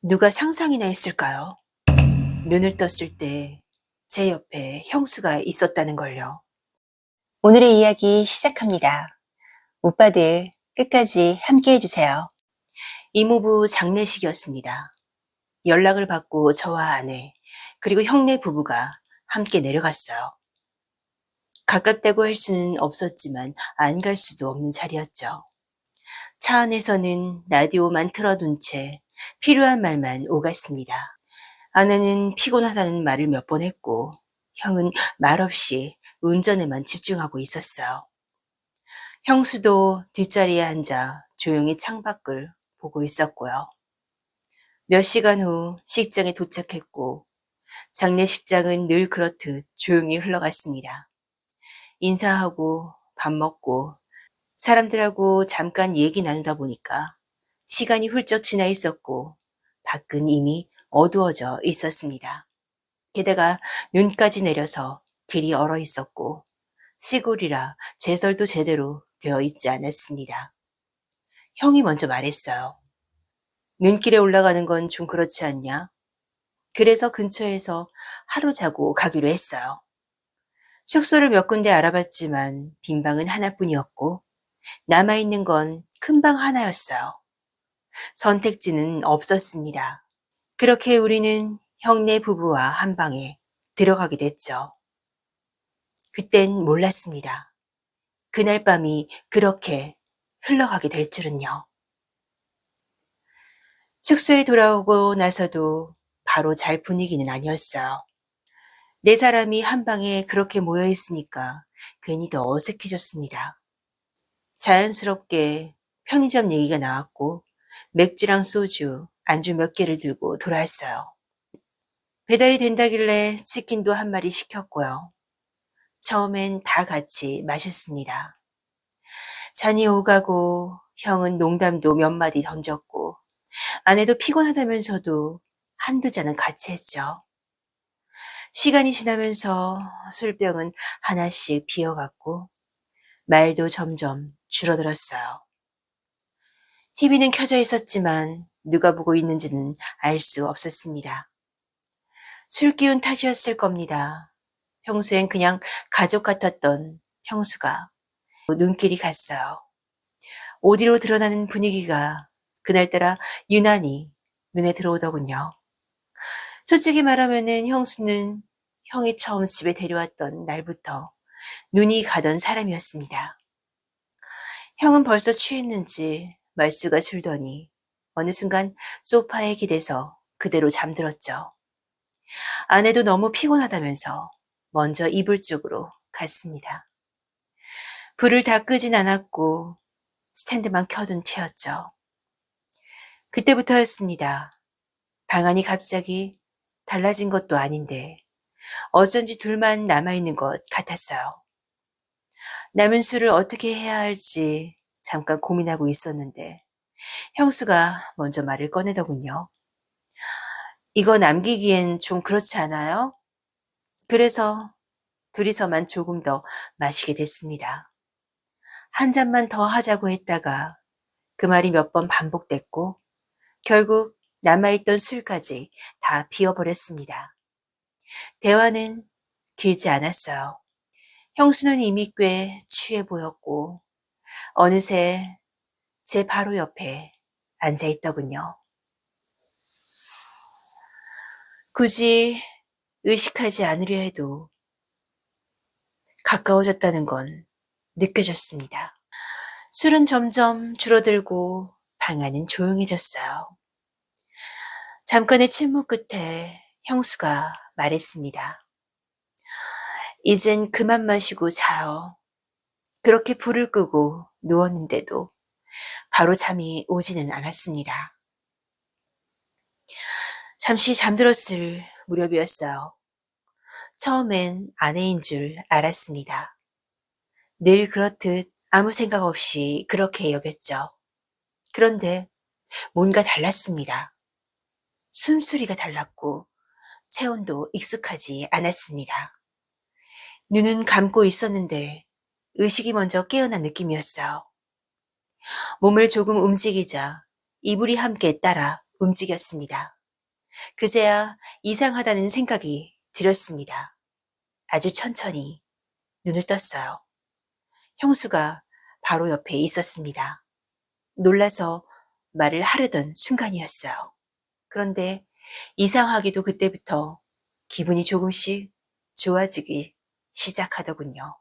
누가 상상이나 했을까요? 눈을 떴을 때 제 옆에 형수가 있었다는 걸요. 오늘의 이야기 시작합니다. 오빠들 끝까지 함께 해주세요. 이모부 장례식이었습니다. 연락을 받고 저와 아내, 그리고 형네 부부가 함께 내려갔어요. 가깝다고 할 수는 없었지만 안 갈 수도 없는 자리였죠. 차 안에서는 라디오만 틀어둔 채 필요한 말만 오갔습니다. 아내는 피곤하다는 말을 몇 번 했고, 형은 말없이 운전에만 집중하고 있었어요. 형수도 뒷자리에 앉아 조용히 창밖을 보고 있었고요. 몇 시간 후 식장에 도착했고, 장례식장은 늘 그렇듯 조용히 흘러갔습니다. 인사하고 밥 먹고 사람들하고 잠깐 얘기 나누다 보니까 시간이 훌쩍 지나 있었고 밖은 이미 어두워져 있었습니다. 게다가 눈까지 내려서 길이 얼어 있었고 시골이라 제설도 제대로 되어 있지 않았습니다. 형이 먼저 말했어요. 눈길에 올라가는 건 좀 그렇지 않냐? 그래서 근처에서 하루 자고 가기로 했어요. 숙소를 몇 군데 알아봤지만 빈 방은 하나뿐이었고 남아있는 건 큰 방 하나였어요. 선택지는 없었습니다. 그렇게 우리는 형네 부부와 한 방에 들어가게 됐죠. 그땐 몰랐습니다. 그날 밤이 그렇게 흘러가게 될 줄은요. 숙소에 돌아오고 나서도 바로 잘 분위기는 아니었어요. 네 사람이 한 방에 그렇게 모여 있으니까 괜히 더 어색해졌습니다. 자연스럽게 편의점 얘기가 나왔고 맥주랑 소주, 안주 몇 개를 들고 돌아왔어요. 배달이 된다길래 치킨도 한 마리 시켰고요. 처음엔 다 같이 마셨습니다. 잔이 오가고 형은 농담도 몇 마디 던졌고 아내도 피곤하다면서도 한두 잔은 같이 했죠. 시간이 지나면서 술병은 하나씩 비어갔고 말도 점점 줄어들었어요. TV는 켜져 있었지만 누가 보고 있는지는 알 수 없었습니다. 술 기운 탓이었을 겁니다. 평소엔 그냥 가족 같았던 형수가 눈길이 갔어요. 오디로 드러나는 분위기가 그날따라 유난히 눈에 들어오더군요. 솔직히 말하면은 형수는 형이 처음 집에 데려왔던 날부터 눈이 가던 사람이었습니다. 형은 벌써 취했는지 말수가 줄더니 어느 순간 소파에 기대서 그대로 잠들었죠. 아내도 너무 피곤하다면서 먼저 이불 쪽으로 갔습니다. 불을 다 끄진 않았고 스탠드만 켜둔 채였죠. 그때부터였습니다. 방안이 갑자기 달라진 것도 아닌데 어쩐지 둘만 남아있는 것 같았어요. 남은 술을 어떻게 해야 할지 잠깐 고민하고 있었는데 형수가 먼저 말을 꺼내더군요. 이거 남기기엔 좀 그렇지 않아요? 그래서 둘이서만 조금 더 마시게 됐습니다. 한 잔만 더 하자고 했다가 그 말이 몇 번 반복됐고 결국 남아있던 술까지 다 비워버렸습니다. 대화는 길지 않았어요. 형수는 이미 꽤 취해 보였고 어느새 제 바로 옆에 앉아 있더군요. 굳이 의식하지 않으려 해도 가까워졌다는 건 느껴졌습니다. 술은 점점 줄어들고 방안은 조용해졌어요. 잠깐의 침묵 끝에 형수가 말했습니다. 이젠 그만 마시고 자요. 그렇게 불을 끄고 누웠는데도 바로 잠이 오지는 않았습니다. 잠시 잠들었을 무렵이었어요. 처음엔 아내인 줄 알았습니다. 늘 그렇듯 아무 생각 없이 그렇게 여겼죠. 그런데 뭔가 달랐습니다. 숨소리가 달랐고 체온도 익숙하지 않았습니다. 눈은 감고 있었는데 의식이 먼저 깨어난 느낌이었어요. 몸을 조금 움직이자 이불이 함께 따라 움직였습니다. 그제야 이상하다는 생각이 들었습니다. 아주 천천히 눈을 떴어요. 형수가 바로 옆에 있었습니다. 놀라서 말을 하려던 순간이었어요. 그런데 이상하게도 그때부터 기분이 조금씩 좋아지기 시작하더군요.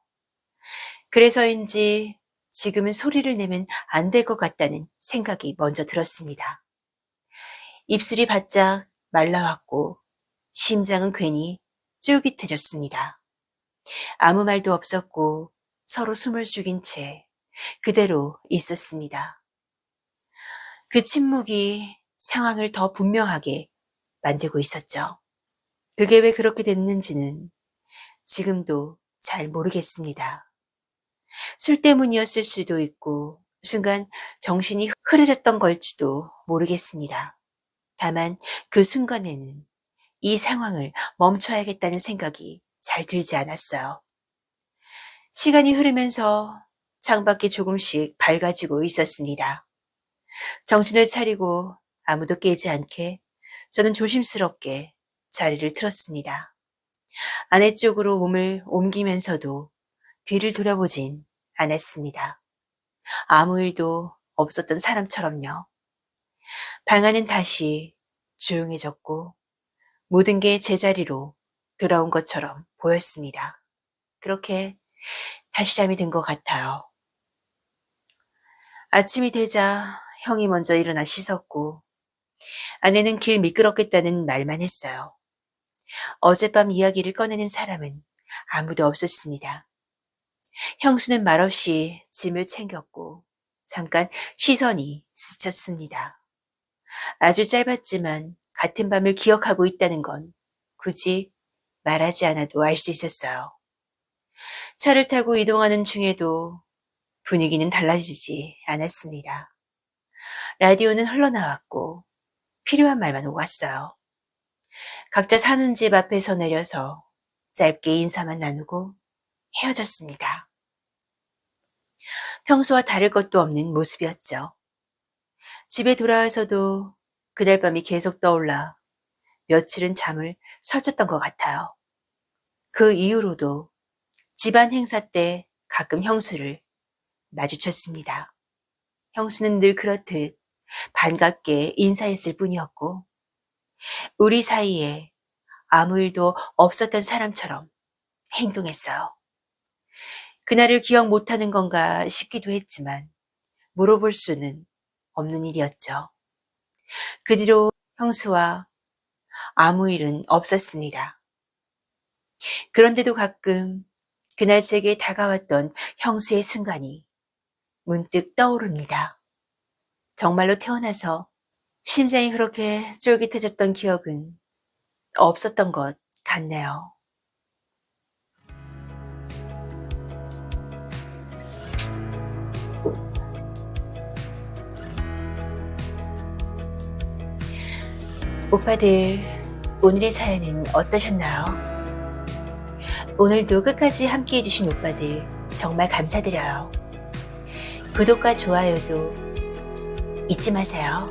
그래서인지 지금은 소리를 내면 안 될 것 같다는 생각이 먼저 들었습니다. 입술이 바짝 말라왔고 심장은 괜히 쫄깃해졌습니다. 아무 말도 없었고 서로 숨을 죽인 채 그대로 있었습니다. 그 침묵이 상황을 더 분명하게 만들고 있었죠. 그게 왜 그렇게 됐는지는 지금도 잘 모르겠습니다. 술 때문이었을 수도 있고 순간 정신이 흐려졌던 걸지도 모르겠습니다. 다만 그 순간에는 이 상황을 멈춰야겠다는 생각이 잘 들지 않았어요. 시간이 흐르면서 창밖이 조금씩 밝아지고 있었습니다. 정신을 차리고 아무도 깨지 않게 저는 조심스럽게 자리를 틀었습니다. 아내 쪽으로 몸을 옮기면서도 뒤를 돌아보진 않았습니다. 아무 일도 없었던 사람처럼요. 방 안은 다시 조용해졌고 모든 게 제자리로 돌아온 것처럼 보였습니다. 그렇게 다시 잠이 든 것 같아요. 아침이 되자 형이 먼저 일어나 씻었고 아내는 길 미끄럽겠다는 말만 했어요. 어젯밤 이야기를 꺼내는 사람은 아무도 없었습니다. 형수는 말없이 짐을 챙겼고 잠깐 시선이 스쳤습니다. 아주 짧았지만 같은 밤을 기억하고 있다는 건 굳이 말하지 않아도 알 수 있었어요. 차를 타고 이동하는 중에도 분위기는 달라지지 않았습니다. 라디오는 흘러나왔고 필요한 말만 오갔어요. 각자 사는 집 앞에서 내려서 짧게 인사만 나누고 헤어졌습니다. 평소와 다를 것도 없는 모습이었죠. 집에 돌아와서도 그날 밤이 계속 떠올라 며칠은 잠을 설쳤던 것 같아요. 그 이후로도 집안 행사 때 가끔 형수를 마주쳤습니다. 형수는 늘 그렇듯 반갑게 인사했을 뿐이었고 우리 사이에 아무 일도 없었던 사람처럼 행동했어요. 그날을 기억 못하는 건가 싶기도 했지만 물어볼 수는 없는 일이었죠. 그 뒤로 형수와 아무 일은 없었습니다. 그런데도 가끔 그날 제게 다가왔던 형수의 순간이 문득 떠오릅니다. 정말로 태어나서 심장이 그렇게 쫄깃해졌던 기억은 없었던 것 같네요. 오빠들, 오늘의 사연은 어떠셨나요? 오늘도 끝까지 함께 해주신 오빠들 정말 감사드려요. 구독과 좋아요도 잊지 마세요.